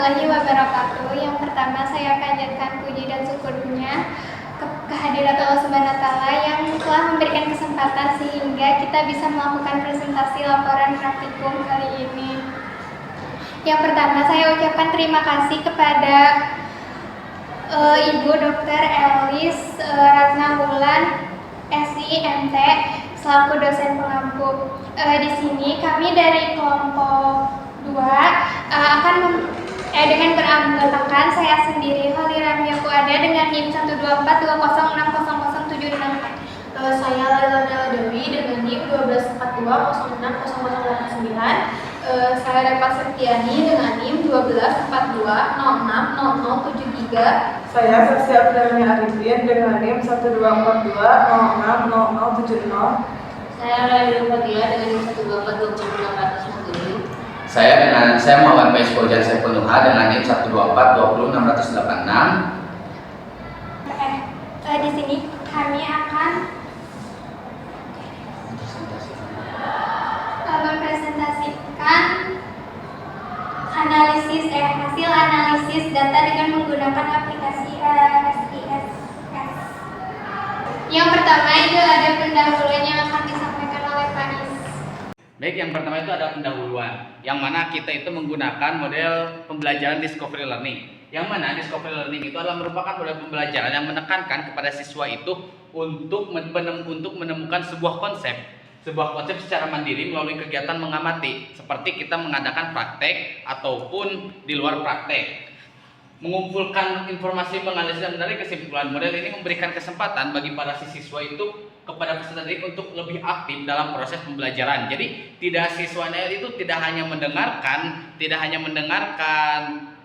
warahmatullahi wabarakatuh. Yang pertama saya panjatkan puji dan syukurnya kehadirat Allah Subhanahu wa Ta'ala yang telah memberikan kesempatan sehingga kita bisa melakukan presentasi laporan praktikum kali ini. Yang pertama saya ucapkan terima kasih kepada Ibu Dr. Elis Ratna Wulan SIMT selaku dosen pengampu. Di sini kami dari kelompok 2 akan dengan beranggotakan saya sendiri Holira Miyakuada dengan NIM 12420600766. Saya Laila Nela Dewi dengan NIM 121206009. Saya Repa Septiani dengan NIM 12420600073. Saya Sasya Abdulani Arifin dengan NIM 12420600070. Saya Laila Fatia dengan NIM 124206007. Saya Mawan Faiz Fauzan Saiful Nuha dengan NIM 124206686. Di sini kami akan mempresentasikan hasil analisis data dengan menggunakan aplikasi SISS. Yang pertama itu ada pendahuluan yang akan disampaikan oleh Pak Is. Baik, yang pertama itu ada pendahuluan, yang mana kita itu menggunakan model pembelajaran discovery learning. Yang mana discovery learning itu adalah merupakan model pembelajaran yang menekankan kepada siswa itu untuk menemukan sebuah konsep secara mandiri melalui kegiatan mengamati, seperti kita mengadakan praktek ataupun di luar praktek. Mengumpulkan informasi, menganalisis dan menarik kesimpulan. Model ini memberikan kesempatan bagi para siswa itu kepada peserta didik untuk lebih aktif dalam proses pembelajaran. Jadi siswanya itu tidak hanya mendengarkan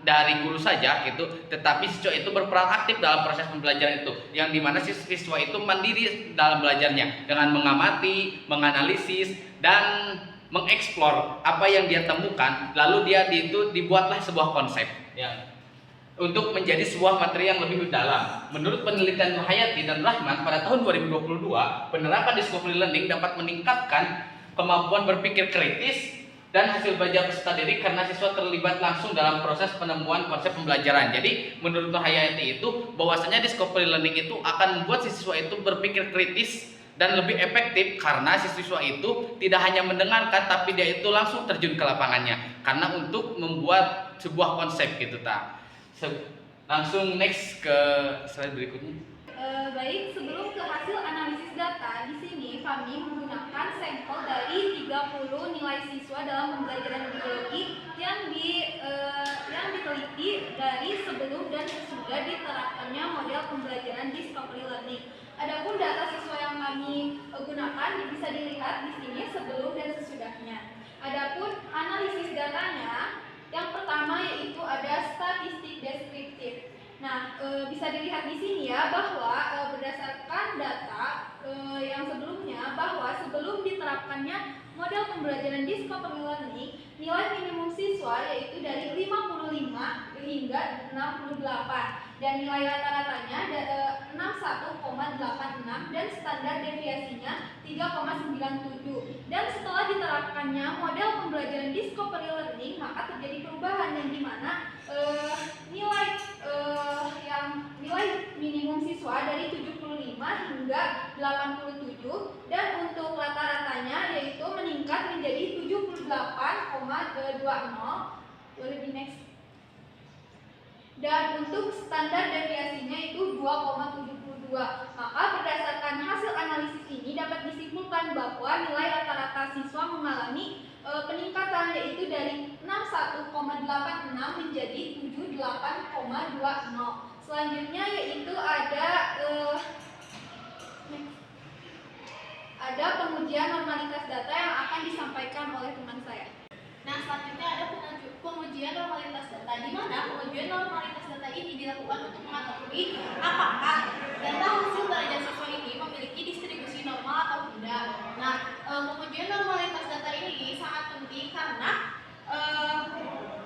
dari guru saja gitu, tetapi siswa itu berperan aktif dalam proses pembelajaran itu, yang dimana siswa itu mandiri dalam belajarnya dengan mengamati, menganalisis dan mengeksplor apa yang dia temukan, lalu dibuatlah sebuah konsep ya, untuk menjadi sebuah materi yang lebih dalam. Menurut penelitian Nurhayati dan Rahman pada tahun 2022, penerapan discovery learning dapat meningkatkan kemampuan berpikir kritis dan hasil belajar peserta didik karena siswa terlibat langsung dalam proses penemuan konsep pembelajaran. Jadi menurut Nurhayati itu bahwasanya discovery learning itu akan membuat siswa itu berpikir kritis dan lebih efektif karena siswa itu tidak hanya mendengarkan tapi dia itu langsung terjun ke lapangannya karena untuk membuat sebuah konsep gitu ta. Langsung next ke slide berikutnya. Baik, sebelum ke hasil analisis data, di sini kami menggunakan sampel dari 30 nilai siswa dalam pembelajaran biologi yang diteliti dari sebelum dan sesudah diterapkannya model pembelajaran discovery learning. Adapun data siswa yang kami gunakan bisa dilihat di sini sebelum dan sesudahnya. Adapun analisis datanya, yang pertama yaitu ada statistik deskriptif. Nah, bisa dilihat di sini ya bahwa berdasarkan data yang sebelumnya, bahwa sebelum diterapkannya model pembelajaran discovery learning, nilai minimum siswa yaitu dari 55 hingga 68 dan nilai rata-ratanya 61,86 dan standar deviasinya 3,97. Dan setelah diterapkannya model pembelajaran discovery learning, maka terjadi perubahan yang dimana nilai minimum siswa dari 75 hingga 87 dan untuk rata-ratanya yaitu meningkat menjadi 78,20. Boleh di next. Dan untuk standar deviasinya itu 2,72. Maka berdasarkan hasil analisis ini dapat disimpulkan bahwa nilai rata-rata siswa mengalami peningkatan yaitu dari 61,86 menjadi 78,20. Selanjutnya yaitu ada pengujian normalitas data yang akan disampaikan oleh teman saya. Nah, selanjutnya ada pengujian normalitas data, di mana pengujian normalitas data ini dilakukan untuk mengetahui apakah data hasil belajar siswa ini memiliki distribusi normal atau tidak. Nah, pengujian normalitas data ini sangat penting karena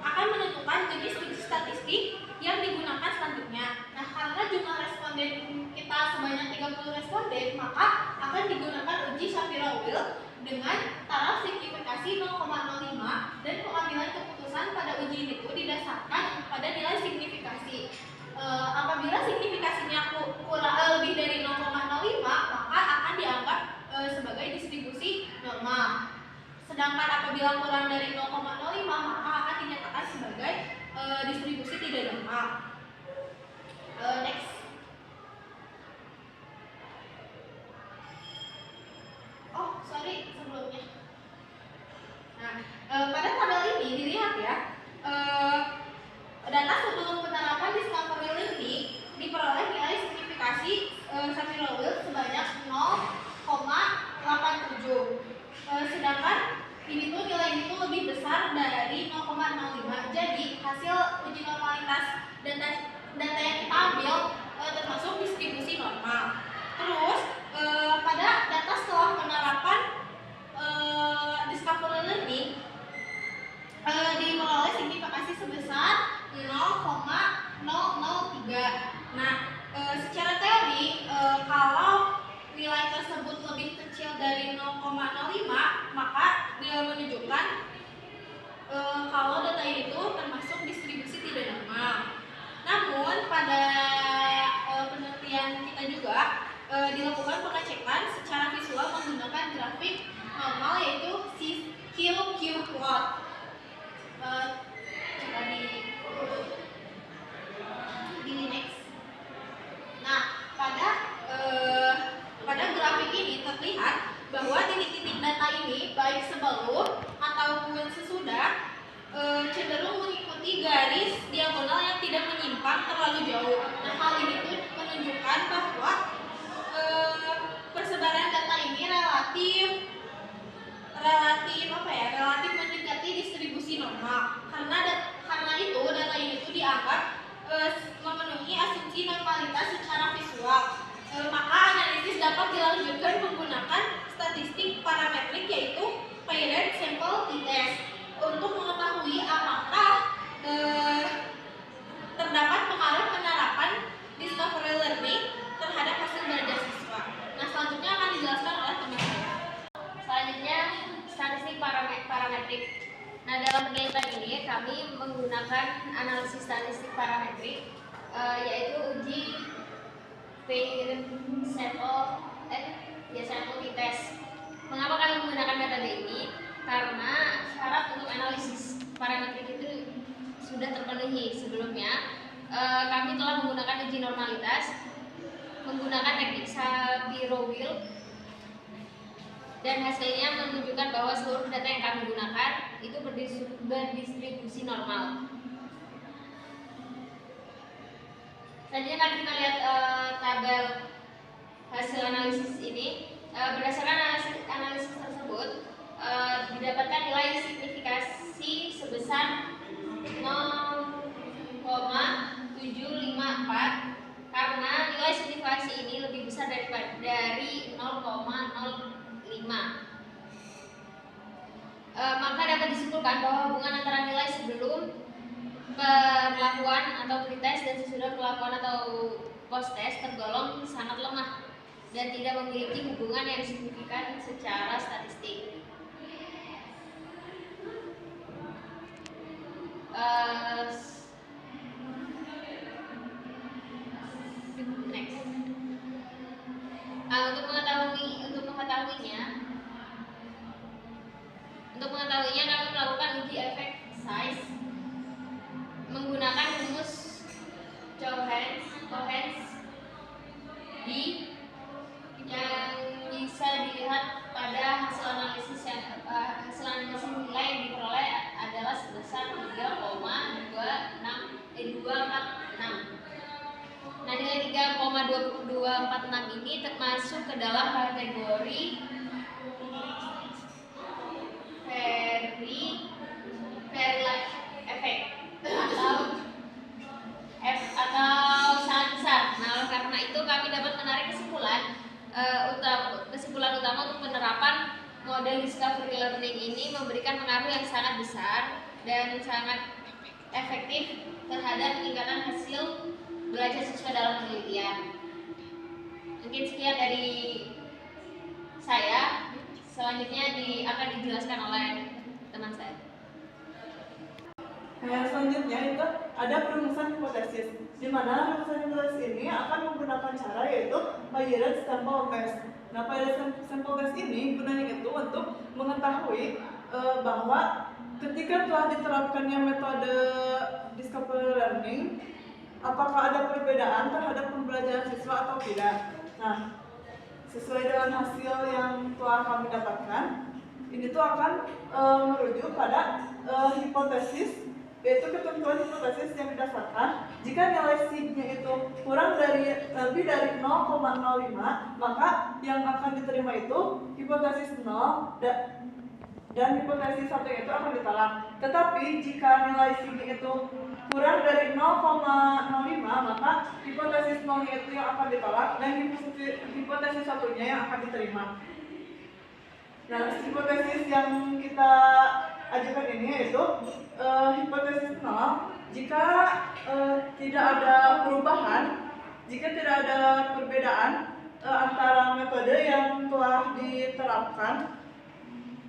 akan menentukan jenis uji statistik yang digunakan selanjutnya. Nah, karena jumlah responden kita sebanyak 30 responden, maka akan digunakan uji Shapiro-Wilk dengan taraf signifikasi 0,05 dan pengambilan keputusan pada uji itu didasarkan tidak normal. Next. Oh, sorry sebelumnya. Nah, pada tabel ini dilihat ya, data sebelum penerapan discovery learning diperoleh nilai signifikasi Shapiro-Wilk sebanyak 0,87. Sedangkan ini tuh nilai itu lebih besar dari 0,05. Jadi hasil uji normalitas data yang kita ambil termasuk distribusi normal. Terus pada data setelah penerapan discovery learning diperoleh signifikasi sebesar 0,003. Nah, secara teori kalau nilai tersebut lebih kecil dari 0,05, maka dia menunjukkan kalau data itu termasuk distribusi tidak normal. Namun pada penelitian kita juga dilakukan pengecekan secara visual menggunakan grafik normal yaitu QQ plot. Coba di next. Nah, pada grafik ini terlihat bahwa titik-titik data ini baik sebelum ataupun sesudah cenderung mengikuti garis diagonal yang tidak menyimpang terlalu jauh. Nah, hal ini tuh menunjukkan bahwa persebaran data ini relatif mendekati distribusi normal. Karena itu data ini tuh dianggap memenuhi asumsi normalitas secara visual. Maka analisis dapat dilanjutkan menggunakan statistik parametrik yaitu paired sample t-test untuk mengetahui apakah terdapat pengaruh penerapan discovery learning terhadap hasil belajar siswa. Nah, selanjutnya akan dijelaskan oleh teman saya. Selanjutnya statistik parametrik. Nah, dalam kegiatan ini kami menggunakan analisis statistik parametrik yaitu uji paired sample t-test. Mengapa kami menggunakan metode ini? Karena syarat untuk analisis parametrik itu sudah terpenuhi. Sebelumnya kami telah menggunakan uji normalitas menggunakan teknik Shapiro-Wilk dan hasilnya menunjukkan bahwa seluruh data yang kami gunakan itu berdistribusi normal. Selanjutnya kali kita lihat tabel hasil analisis ini. Berdasarkan analisis tersebut didapatkan nilai signifikasi sebesar 0,754 karena nilai signifikasi ini lebih besar dari 0,05. Maka dapat disimpulkan bahwa hubungan antara nilai sebelum perlakuan atau pretest dan sesudah perlakuan atau post-test tergolong sangat lemah dan tidak memiliki hubungan yang signifikan secara statistik. Next. Untuk mengetahuinya kami melakukan uji efek size menggunakan rumus Cohen yang bisa dilihat pada hasil analisis nilai yang diperoleh adalah sebesar 3,246. Nah, nilai 3,246 ini termasuk ke dalam kategori very large effect atau sangat besar. Nah, oleh karena itu kami dapat menarik kesimpulan utama untuk penerapan model discovery learning ini memberikan pengaruh yang sangat besar dan sangat efektif terhadap peningkatan hasil belajar siswa dalam penelitian. Mungkin sekian dari saya. Selanjutnya akan dijelaskan oleh teman saya. Nah, selanjutnya itu ada perumusan hipotesis, di mana perumusan hipotesis ini akan menggunakan cara yaitu paired sample test. Nah, paired sample test ini gunanya itu untuk mengetahui bahwa ketika telah diterapkannya metode discovery discovery learning, apakah ada perbedaan terhadap pembelajaran siswa atau tidak? Nah, sesuai dengan hasil yang telah kami dapatkan, ini tuh akan merujuk pada hipotesis, yaitu ketentuan hipotesis yang didasarkan jika nilai sigma itu kurang dari lebih dari 0,05, maka yang akan diterima itu hipotesis 0 dan hipotesis 1 itu akan ditolak. Tetapi jika nilai sigma itu kurang dari 0,05, maka hipotesis 0 itu yang akan ditolak dan hipotesis satunya yang akan diterima. Nah, hipotesis yang kita ajukan ini yaitu hipotesis 0 jika tidak ada perubahan, jika tidak ada perbedaan antara metode yang telah diterapkan,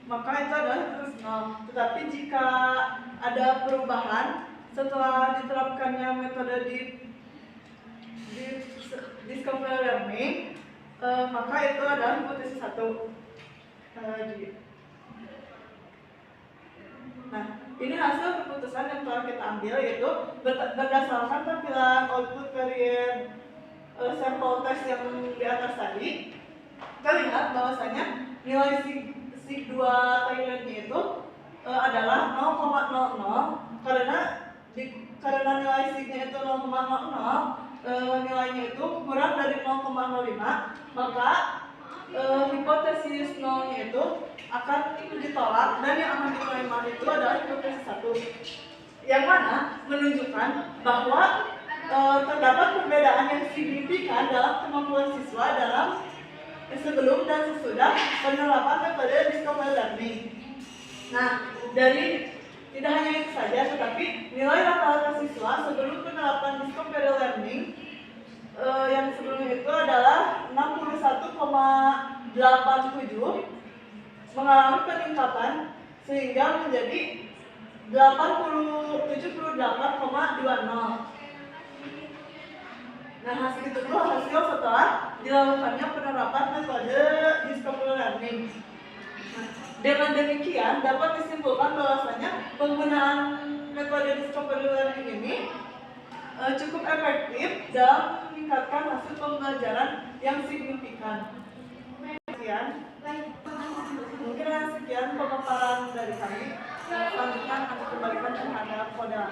maka itu adalah hipotesis 0. Tetapi jika ada perubahan setelah diterapkannya metode di discovery learning, maka itu adalah hipotesis 1. Nah, ini hasil keputusan yang telah kita ambil, yaitu berdasarkan tampilan output varian sampel test yang di atas tadi. Kita lihat bahwasanya nilai sig 2 Thailandnya itu adalah 0,00 karena nilai signya itu 0,00, nilainya itu kurang dari 0,05, maka hipotesis 0-nya itu akan ditolak dan yang akan diterima itu adalah hipotesis 1, yang mana menunjukkan bahwa terdapat perbedaan yang signifikan dalam kemampuan siswa dalam sebelum dan sesudah penerapan metode discovery learning. Nah, dari tidak hanya itu saja, tetapi nilai rata-rata siswa sebelum penerapan discovery learning yang sebelumnya itu adalah 61,87, mengalami peningkatan sehingga menjadi 78,20. Nah, hasil itu dulu hasil setelah dilakukannya penerapan metode discovery learning. Nah, dengan demikian dapat disimpulkan bahwasanya penggunaan metode discovery learning ini cukup efektif dalam meningkatkan hasil pembelajaran yang signifikan. Sekian pemaparan dari kami. Selanjutnya akan kembalikan terhadap model.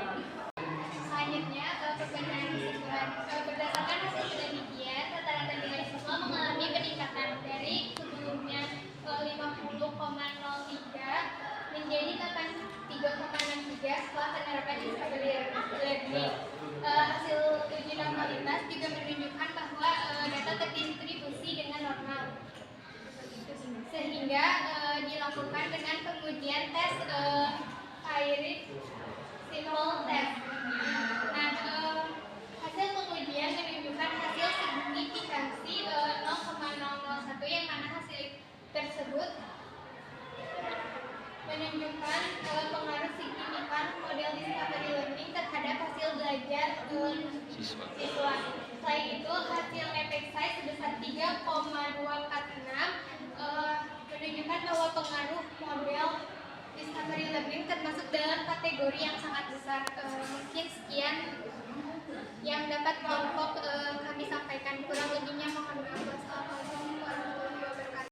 Selanjutnya, perbedaan kesimpulan. Berdasarkan hasil penelitian, rata-rata nilai siswa mengalami peningkatan dari sebelumnya 50,03 menjadi 83,63 setelah penerapan discovery learning. Hasil uji normalitas juga menunjukkan bahwa data terdistribusi dengan normal, sehingga dilakukan dengan pengujian tes Irip simple test. Nah, hasil pengujian menunjukkan hasil signifikansi 0,001, yang mana hasil tersebut menunjukkan pengaruh signifikan model discovery learning terhadap hasil belajar siswa. Selain itu, hasil effect size sebesar 3,246 menunjukkan bahwa pengaruh model discovery learning termasuk dalam kategori yang sangat besar. Mungkin sekian yang dapat kelompok